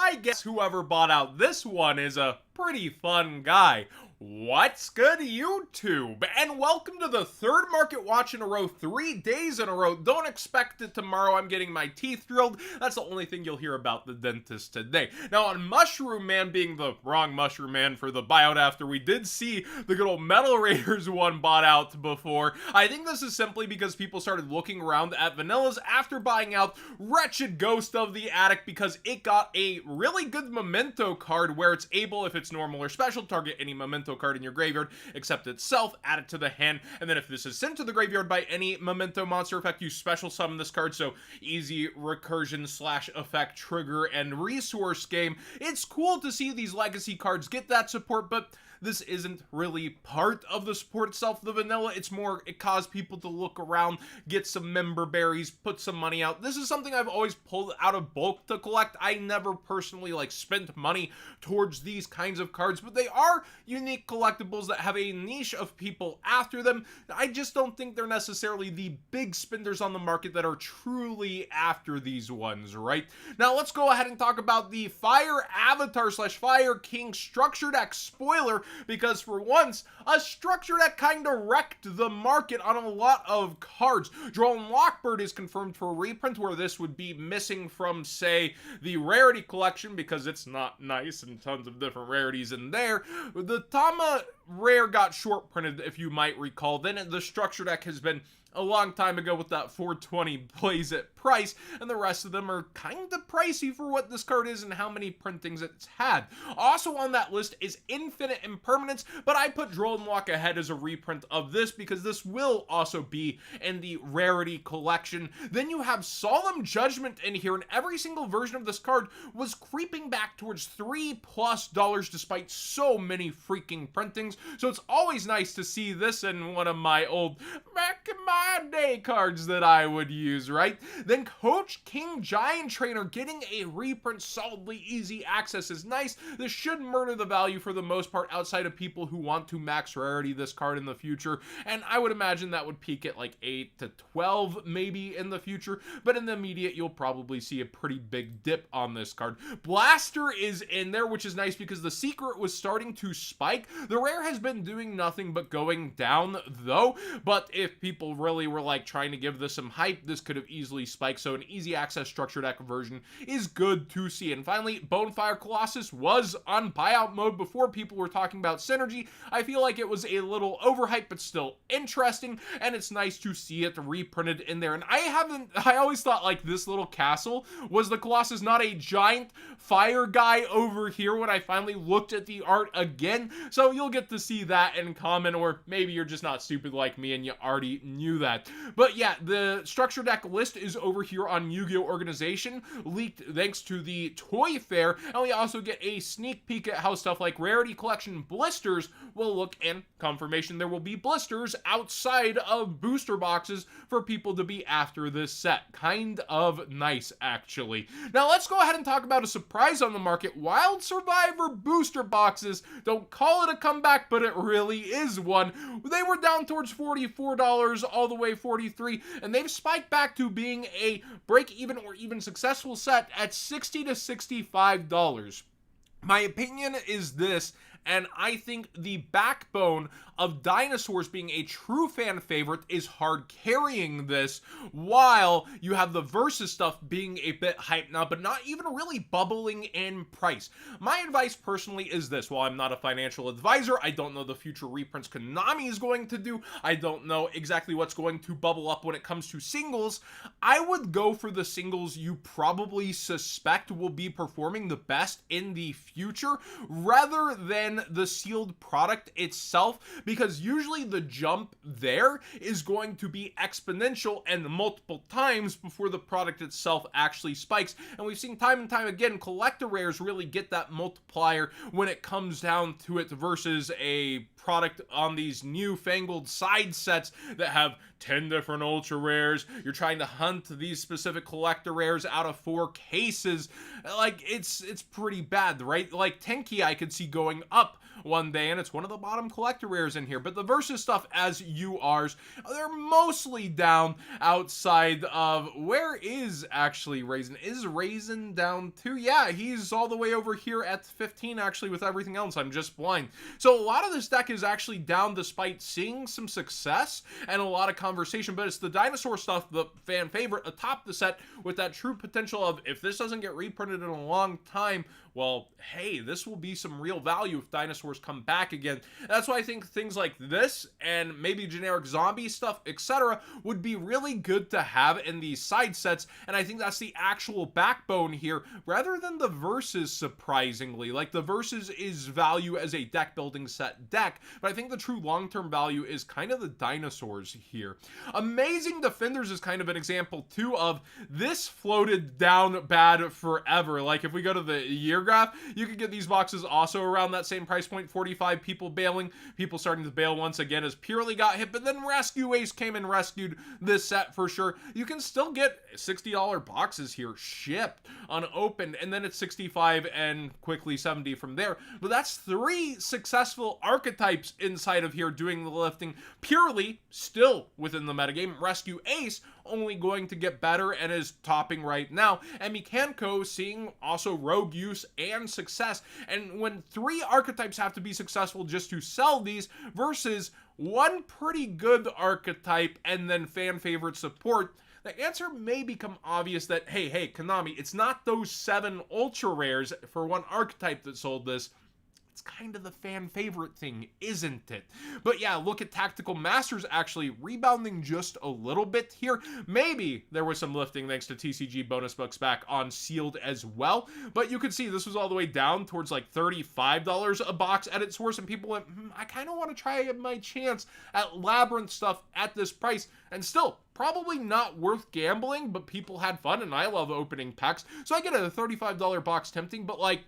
I guess whoever bought out this one is a pretty fun guy. What's good, YouTube? And welcome to the third market watch in a row, 3 days in a row. Don't expect it tomorrow. I'm getting my teeth drilled. That's the only thing you'll hear about the dentist today. Now, on Mushroom Man being the wrong Mushroom Man for the buyout after we did see the good old Metal Raiders one bought out before, I think this is simply because people started looking around at vanillas after buying out Wretched Ghost of the Attic because it got a really good memento card where it's able, if it's normal or special, target any memento card in your graveyard except itself, add it to the hand, and then if this is sent to the graveyard by any memento monster effect, you special summon this card. So easy recursion slash effect trigger and resource game. It's cool to see these legacy cards get that support, but this isn't really part of the support itself, the vanilla. It's more, it caused people to look around, get some member berries, put some money out. This is something I've always pulled out of bulk to collect. I never personally spent money towards these kinds of cards, but they are unique collectibles that have a niche of people after them. I just don't think they're necessarily the big spenders on the market that are truly after these ones, right? Now let's go ahead and talk about the Fire Avatar slash Fire King Structure Deck spoiler, because for once, a structure deck kind of wrecked the market on a lot of cards. Drone Lockbird is confirmed for a reprint, where this would be missing from, say, the Rarity Collection, because it's not nice and tons of different rarities in there. The Tama Rare got short printed, if you might recall. Then the structure deck has been a long time ago with that 420 Blaze It price, and the rest of them are kind of pricey for what this card is and how many printings it's had. Also on that list is Infinite Impermanence, but I put Drone Lock ahead as a reprint of this because this will also be in the Rarity Collection. Then you have Solemn Judgment in here, and every single version of this card was creeping back towards $3+ despite so many freaking printings, so it's always nice to see this in one of my old back in my day cards that I would use, right? Then Coach King Giant Trainer getting a reprint, solidly easy access is nice. This should murder the value for the most part outside of people who want to max rarity this card in the future, and I would imagine that would peak at 8 to 12 maybe in the future, but in the immediate you'll probably see a pretty big dip on this card. Blaster is in there, which is nice because the secret was starting to spike. The rare has been doing nothing but going down though, but if people really were trying to give this some hype, this could have easily spiked, so an easy access structure deck version is good to see. And finally, Bonefire Colossus was on buyout mode before people were talking about synergy. I feel like it was a little overhyped, but still interesting, and it's nice to see it reprinted in there. And I always thought this little castle was the Colossus, not a giant fire guy over here when I finally looked at the art again, so you'll get to see that in common, or maybe you're just not stupid like me and you already knew that. But yeah, the structure deck list is over here on Yu-Gi-Oh! Organization, leaked thanks to the Toy Fair, and we also get a sneak peek at how stuff like Rarity Collection blisters will look, and confirmation there will be blisters outside of booster boxes for people to be after this set. Kind of nice, actually. Now let's go ahead and talk about a surprise on the market. Wild Survivor booster boxes. Don't call it a comeback, but it really is one. They were down towards $44 all the way $43, and they've spiked back to being a break-even or even successful set at $60 to $65. My opinion is this, and I think the backbone of Dinosaurs being a true fan favorite is hard carrying this, while you have the Versus stuff being a bit hyped now, but not even really bubbling in price. My advice personally is this: while I'm not a financial advisor, I don't know the future reprints Konami is going to do, I don't know exactly what's going to bubble up when it comes to singles, I would go for the singles you probably suspect will be performing the best in the future, rather than the sealed product itself, because usually the jump there is going to be exponential and multiple times before the product itself actually spikes. And we've seen time and time again collector rares really get that multiplier when it comes down to it versus a product on these newfangled side sets that have 10 different ultra rares. You're trying to hunt these specific collector rares out of 4 cases. It's pretty bad, right? Tenki I could see going up up one day, and it's one of the bottom collector rares in here. But the versus stuff, as URs, they're mostly down outside of, where is actually Raisin? Is Raisin down too? Yeah, he's all the way over here at 15 actually with everything else. I'm just blind. So a lot of this deck is actually down despite seeing some success and a lot of conversation, but it's the dinosaur stuff, the fan favorite, atop the set with that true potential of, if this doesn't get reprinted in a long time, well, hey, this will be some real value if dinosaurs come back again. That's why I think things like this and maybe generic zombie stuff, etc., would be really good to have in these side sets, and I think that's the actual backbone here, rather than the versus, surprisingly. Like, the versus is value as a deck building set deck, but I think the true long-term value is kind of the dinosaurs here. Amazing Defenders is kind of an example, too, of this floated down bad forever. Like, if we go to the year graph, you could get these boxes also around that same price point, 45, people bailing, people starting to bail once again as Purely got hit, but then Rescue Ace came and rescued this set for sure. You can still get $60 boxes here shipped unopened, and then it's 65 and quickly 70 from there. But that's 3 successful archetypes inside of here doing the lifting. Purely still within the metagame. Rescue Ace only going to get better and is topping right now. And Mekanko seeing also rogue use and success. And when 3 archetypes have to be successful just to sell these versus one pretty good archetype and then fan favorite support, the answer may become obvious that, hey, Konami, it's not those 7 ultra rares for one archetype that sold this. It's kind of the fan favorite thing, isn't it? But yeah, look at Tactical Masters actually rebounding just a little bit here. Maybe there was some lifting thanks to TCG bonus bucks back on sealed as well. But you could see this was all the way down towards like $35 a box at its worst. And people went, I kind of want to try my chance at Labyrinth stuff at this price. And still, probably not worth gambling, but people had fun and I love opening packs. So I get a $35 box tempting, but like,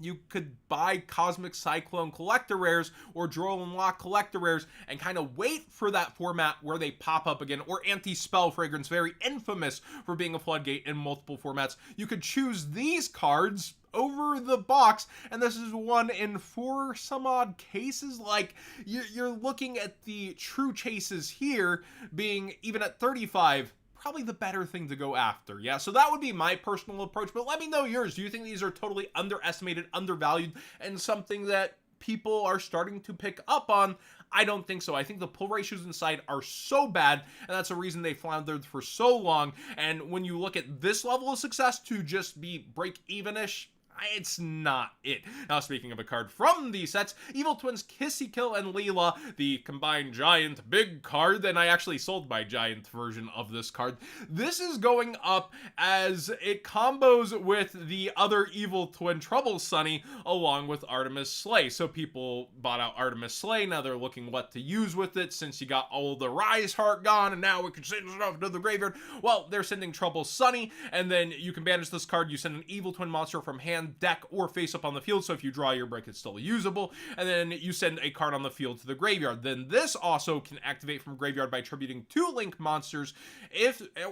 you could buy Cosmic Cyclone collector rares or Droll and Lock collector rares and kind of wait for that format where they pop up again, or Anti-Spell Fragrance, very infamous for being a floodgate in multiple formats. You could choose these cards over the box, and this is 1 in 4 some odd cases. Like, you're looking at the true chases here being, even at 35, probably the better thing to go after. Yeah, so that would be my personal approach, but let me know yours. Do you think these are totally underestimated, undervalued, and something that people are starting to pick up on? I don't think so. I think the pull ratios inside are so bad, and that's the reason they floundered for so long. And when you look at this level of success to just be break-even-ish, it's not it. Now, speaking of a card from these sets, Evil Twins Kissy Kill and Leela, the combined giant big card, and I actually sold my giant version of this card. This is going up as it combos with the other Evil Twin Trouble Sunny along with Artemis Slay. So people bought out Artemis Slay, now they're looking what to use with it since you got all the Rise Heart gone and now we can send stuff to the graveyard. Well, they're sending Trouble Sunny, and then you can banish this card. You send an Evil Twin monster from hand, deck, or face up on the field, so if you draw your brick, it's still usable, and then you send a card on the field to the graveyard. Then this also can activate from graveyard by tributing 2 link monsters,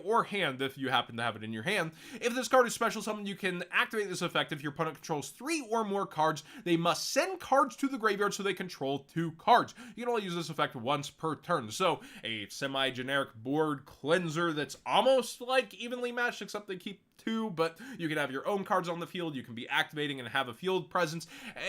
or hand if you happen to have it in your hand. If this card is special summoned, you can activate this effect if your opponent controls 3 or more cards. They must send cards to the graveyard so they control 2 cards. You can only use this effect once per turn, so a semi-generic board cleanser that's almost like evenly matched, except they keep 2, but you can have your own cards on the field, you can be activating and have a field presence.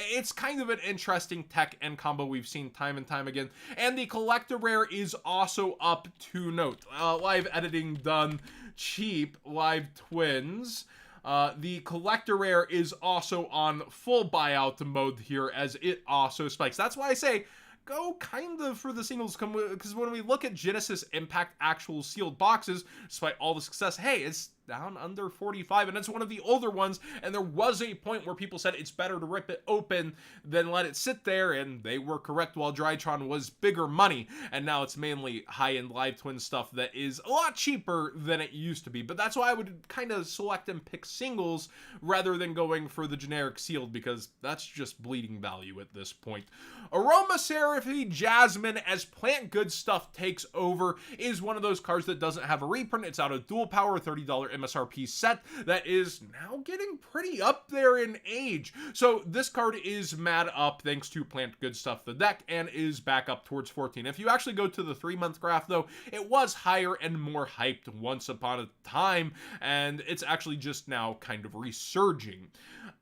It's kind of an interesting tech and combo we've seen time and time again. And the collector rare is also up to note. Live editing done cheap, Live Twins. The collector rare is also on full buyout mode here as it also spikes. That's why I say, go kind of for the singles, because when we look at Genesis Impact actual sealed boxes, despite all the success, hey, it's down under 45, and it's one of the older ones, and there was a point where people said it's better to rip it open than let it sit there, and they were correct, while Drytron was bigger money, and now it's mainly high-end Live Twin stuff that is a lot cheaper than it used to be. But that's why I would kind of select and pick singles rather than going for the generic sealed, because that's just bleeding value at this point. Aromatherapy Jasmine, as Plant Good Stuff takes over, is one of those cards that doesn't have a reprint. It's out of dual power, $30 MSRP set that is now getting pretty up there in age. So this card is mad up thanks to Plant Good Stuff the deck and is back up towards 14. If you actually go to the 3-month graph though, it was higher and more hyped once upon a time, and it's actually just now kind of resurging.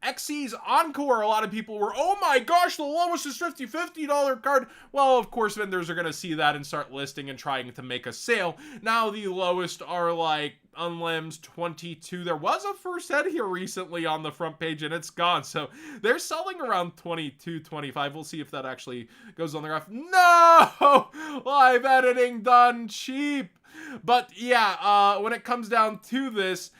XC's Encore, a lot of people were, oh my gosh, the lowest is $50 card. Well, of course, vendors are going to see that and start listing and trying to make a sale. Now the lowest are like Unlimbs 22. There was a first head here recently on the front page and it's gone. So they're selling around 22, 25. We'll see if that actually goes on the graph. No! Live editing done cheap. But yeah, when it comes down to this,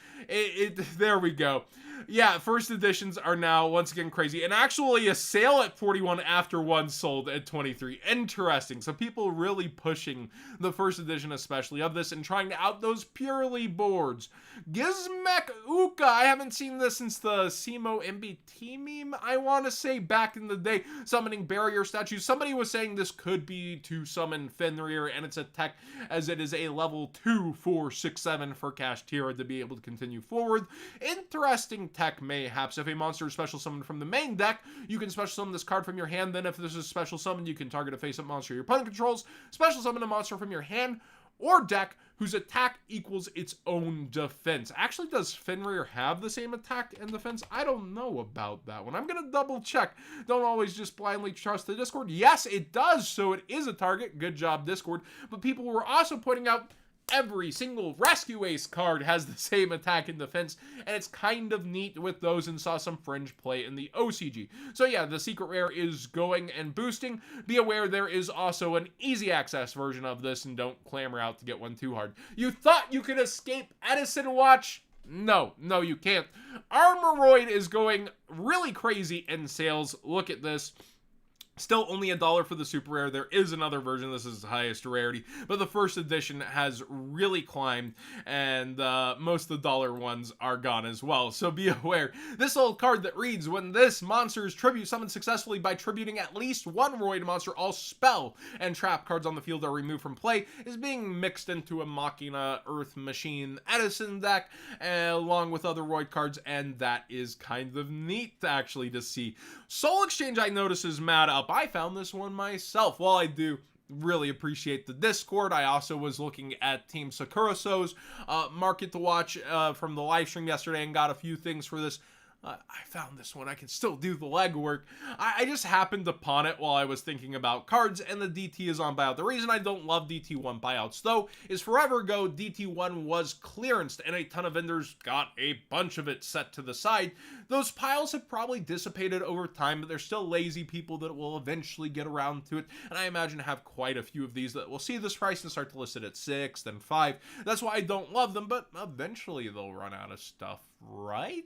there we go. Yeah, first editions are now once again crazy, and actually a sale at 41 after one sold at 23. Interesting. So people really pushing the first edition, especially of this, and trying to out those purely boards. Gizmek Uka, I haven't seen this since the Simo MBT meme, I want to say, back in the day, summoning barrier statues. Somebody was saying this could be to summon Fenrir, and it's a tech as it is a level 2, 4, 6, 7 for Kashtira to be able to continue forward. Interesting tech mayhaps. If a monster is special summoned from the main deck, you can special summon this card from your hand. Then if this is special summon, you can target a face-up monster your opponent controls, special summon a monster from your hand or deck whose attack equals its own defense. Actually, does Fenrir have the same attack and defense? I don't know about that one. I'm going to double check. Don't always just blindly trust the Discord. Yes, it does. So it is a target. Good job, Discord. But people were also pointing out every single Rescue Ace card has the same attack and defense, and it's kind of neat with those, and saw some fringe play in the OCG. So yeah, the secret rare is going and boosting. Be aware there is also an easy access version of this, and don't clamor out to get one too hard. You thought you could escape Edison Watch? No, you can't. Armoroid is going really crazy in sales. Look at this. Still only $1 for the super rare. There is another version. This is the highest rarity, but the first edition has really climbed, and most of the dollar ones are gone as well. So be aware. This old card that reads, when this monster is tribute summoned successfully by tributing at least one Roid monster, all spell and trap cards on the field are removed from play, is being mixed into a Machina Earth Machine Edison deck, along with other Roid cards, and that is kind of neat actually to see. Soul Exchange, I notice, is mad up. I found this one myself. While I do really appreciate the Discord, I also was looking at Team Sakuraso's market to watch from the live stream yesterday and got a few things for this. I found this one. I can still do the legwork. I just happened upon it while I was thinking about cards, and the DT is on buyout. The reason I don't love DT1 buyouts, though, is forever ago, DT1 was clearanced, and a ton of vendors got a bunch of it set to the side. Those piles have probably dissipated over time, but there's still lazy people that will eventually get around to it, and I imagine have quite a few of these that will see this price and start to list it at 6, then 5. That's why I don't love them, but eventually they'll run out of stuff, right?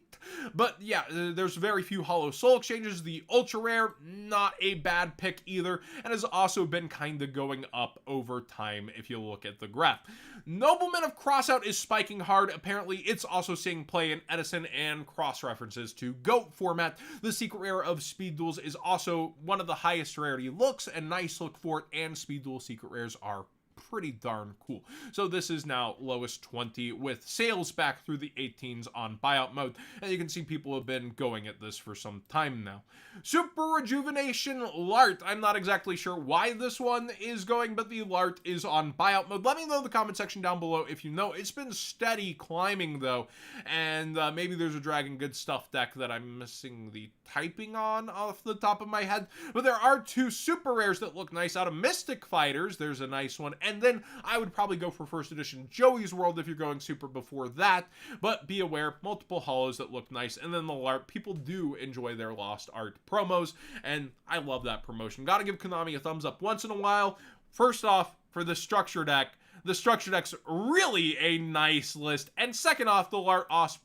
But yeah, there's very few hollow soul exchanges. The ultra rare, not a bad pick either, and has also been kind of going up over time if you look at the graph. Nobleman of Crossout is spiking hard. Apparently it's also seeing play in Edison and cross references to GOAT format. The secret rare of Speed Duels is also one of the highest rarity looks, and nice look for it, and Speed Duel secret rares are pretty darn cool. So this is now lowest 20 with sales back through the 18s on buyout mode, and you can see people have been going at this for some time now. Super Rejuvenation Lart. I'm not exactly sure why this one is going, but the Lart is on buyout mode. Let me know in the comment section down below if you know. It's been steady climbing though, and maybe there's a Dragon Good Stuff deck that I'm missing the typing on off the top of my head, but there are two super rares that look nice out of Mystic Fighters. There's a nice one, and then I would probably go for first edition Joey's World if you're going super before that, but be aware, multiple hollows that look nice, and then the LARP. People do enjoy their Lost Art promos, and I love that promotion. Gotta give Konami a thumbs up once in a while. First off, for the structure deck, the structure deck's really a nice list, and second off, the Lost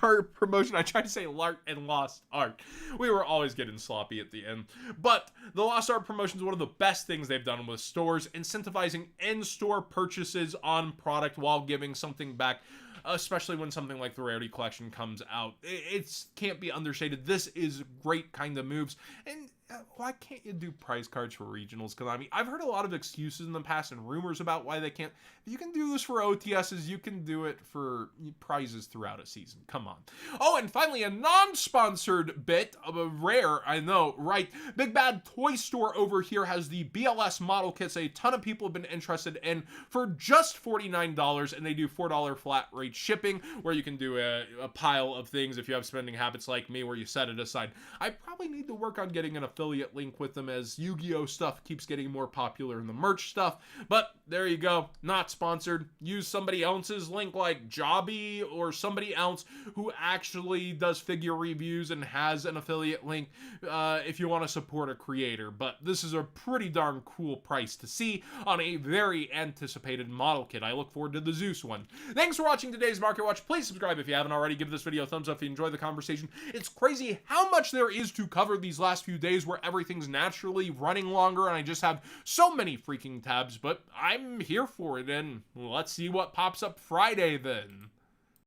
Art promotion. I tried to say Lart and Lost Art. We were always getting sloppy at the end. But the Lost Art promotion is one of the best things they've done with stores, incentivizing in-store purchases on product while giving something back, especially when something like the Rarity Collection comes out. It can't be understated. This is great kind of moves, and why can't you do prize cards for regionals, Konami? I've heard a lot of excuses in the past and rumors about why they can't. If you can do this for OTSs, you can do it for prizes throughout a season. Come on. Oh, and finally, a non-sponsored bit of a rare, I know, right? Big Bad Toy Store over here has the BLS model kits a ton of people have been interested in for just $49, and they do $4 flat rate shipping, where you can do a pile of things if you have spending habits like me, where you set it aside. I probably need to work on getting an affiliate link with them, as Yu-Gi-Oh stuff keeps getting more popular in the merch stuff, but there you go. Not sponsored. Use somebody else's link like Jobby or somebody else who actually does figure reviews and has an affiliate link if you want to support a creator. But this is a pretty darn cool price to see on a very anticipated model kit. I look forward to the Zeus one. Thanks for watching today's Market Watch. Please subscribe if you haven't already. Give this video a thumbs up if you enjoyed the conversation. It's crazy how much there is to cover these last few days where everything's naturally running longer and I just have so many freaking tabs, but I'm here for it, and let's see what pops up Friday then.